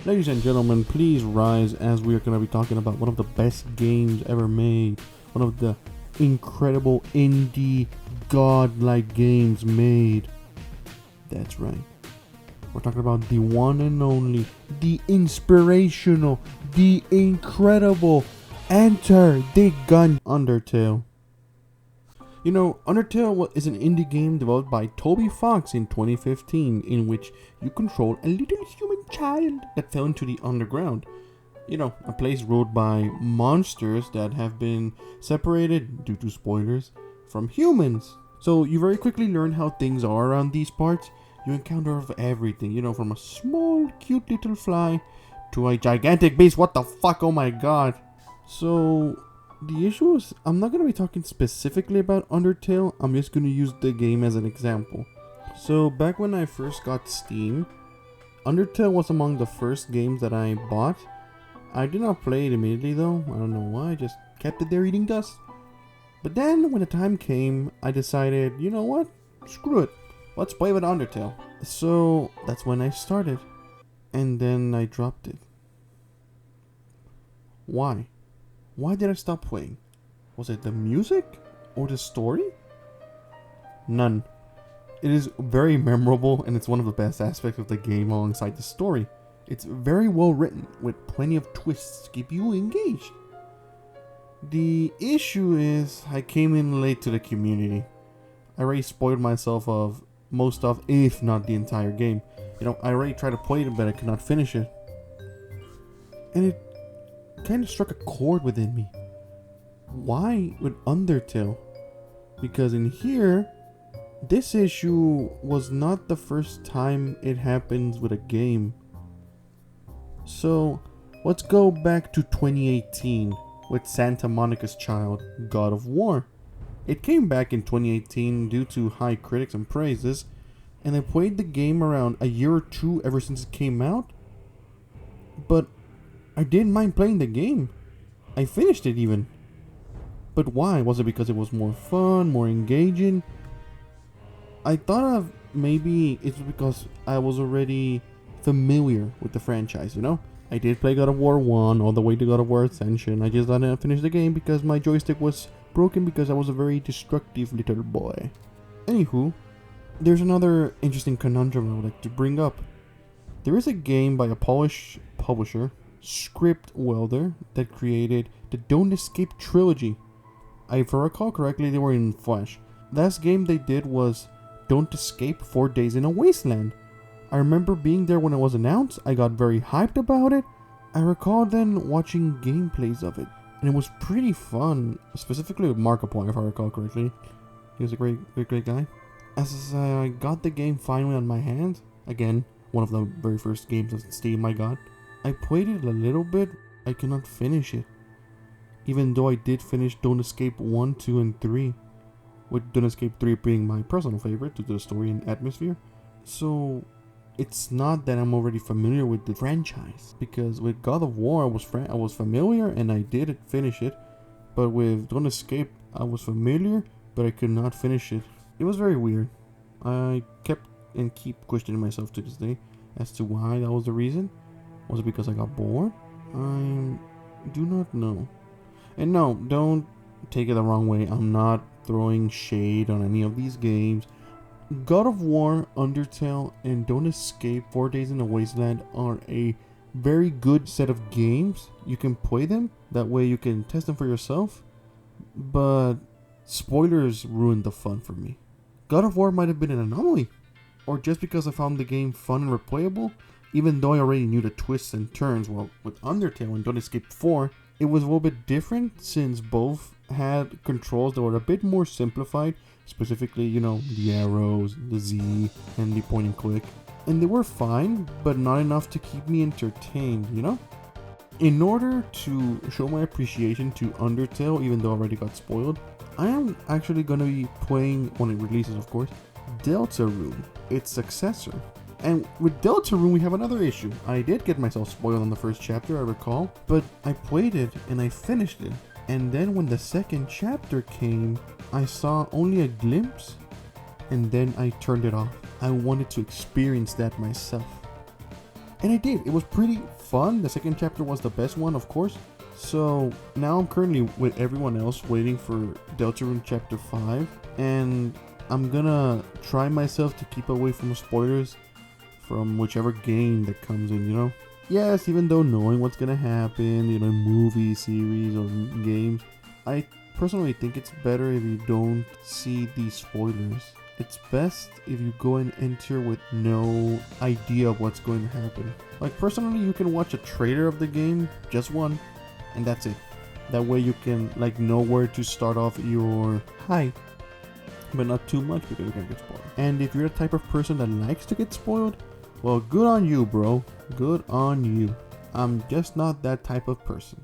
Ladies and gentlemen, please rise as we are going to be talking about one of the best games ever made. One of the incredible indie godlike games made. That's right. We're talking about the one and only, the inspirational, the incredible Enter the Gun Undertale. You know, Undertale is an indie game developed by Toby Fox in 2015 in which you control a little human child that fell into the underground. You know, a place ruled by monsters that have been separated, due to spoilers, from humans. So you very quickly learn how things are around these parts. You encounter everything, you know, from a small, cute little fly to a gigantic beast. What the fuck? Oh my god. So the issue is, I'm not going to be talking specifically about Undertale, I'm just going to use the game as an example. So back when I first got Steam, Undertale was among the first games that I bought. I did not play it immediately though, I don't know why, I just kept it there eating dust. But then when the time came, I decided, you know what, screw it, let's play with Undertale. So that's when I started, and then I dropped it. Why? Why did I stop playing? Was it the music or the story? None. It is very memorable and it's one of the best aspects of the game alongside the story. It's very well written with plenty of twists to keep you engaged. The issue is I came in late to the community. I already spoiled myself of most of, if not the entire game. You know, I already tried to play it but I could not finish it. And it kind of struck a chord within me. Why with Undertale? Because in here, this issue was not the first time it happens with a game. So let's go back to 2018 with Santa Monica's Child, God of War. It came back in 2018 due to high critics and praises, and I played the game around a year or two ever since it came out. But I didn't mind playing the game. I finished it even. But why? Was it because it was more fun, more engaging? I thought of maybe it's because I was already familiar with the franchise, you know? I did play God of War 1 all the way to God of War Ascension. I just didn't finish the game because my joystick was broken because I was a very destructive little boy. Anywho, there's another interesting conundrum I would like to bring up. There is a game by a Polish publisher, Script Welder, that created the Don't Escape trilogy. If I recall correctly, they were in Flash. Last game they did was Don't Escape 4 Days in a Wasteland. I remember being there when it was announced. I got very hyped about it. I recall then watching gameplays of it, and it was pretty fun, specifically with Markiplier, if I recall correctly. He was a great guy. As I got the game finally on my hands, again, one of the very first games of Steam I got, I played it a little bit. I could not finish it, even though I did finish Don't Escape 1, 2, and 3, with Don't Escape 3 being my personal favorite due to the story and atmosphere. So it's not that I'm already familiar with the franchise, because with God of War I was familiar and I did finish it, but with Don't Escape I was familiar but I could not finish it. It was very weird. I kept and keep questioning myself to this day as to why that was the reason. Was it because I got bored? I do not know. And no, don't take it the wrong way. I'm not throwing shade on any of these games. God of War, Undertale, and Don't Escape 4 Days in a Wasteland are a very good set of games. You can play them. That way you can test them for yourself. But spoilers ruined the fun for me. God of War might have been an anomaly, or just because I found the game fun and replayable, even though I already knew the twists and turns. Well, with Undertale and Don't Escape 4, it was a little bit different since both had controls that were a bit more simplified, specifically, you know, the arrows, the Z, and the point and click. And they were fine, but not enough to keep me entertained, you know? In order to show my appreciation to Undertale, even though I already got spoiled, I am actually going to be playing, when it releases of course, Deltarune, its successor. And with Deltarune we have another issue. I did get myself spoiled on the first chapter, I recall, but I played it and I finished it. And then when the second chapter came, I saw only a glimpse and then I turned it off. I wanted to experience that myself. And I did. It was pretty fun. The second chapter was the best one, of course. So now I'm currently with everyone else waiting for Deltarune Chapter 5. And I'm gonna try myself to keep away from spoilers from whichever game that comes in, you know? Yes, even though knowing what's gonna happen, you know, movies, series, or games, I personally think it's better if you don't see these spoilers. It's best if you go and enter with no idea of what's going to happen. Like personally, you can watch a trailer of the game, just one, and that's it. That way you can like know where to start off your hype, but not too much because you're gonna get spoiled. And if you're the type of person that likes to get spoiled, well, good on you, bro. Good on you. I'm just not that type of person.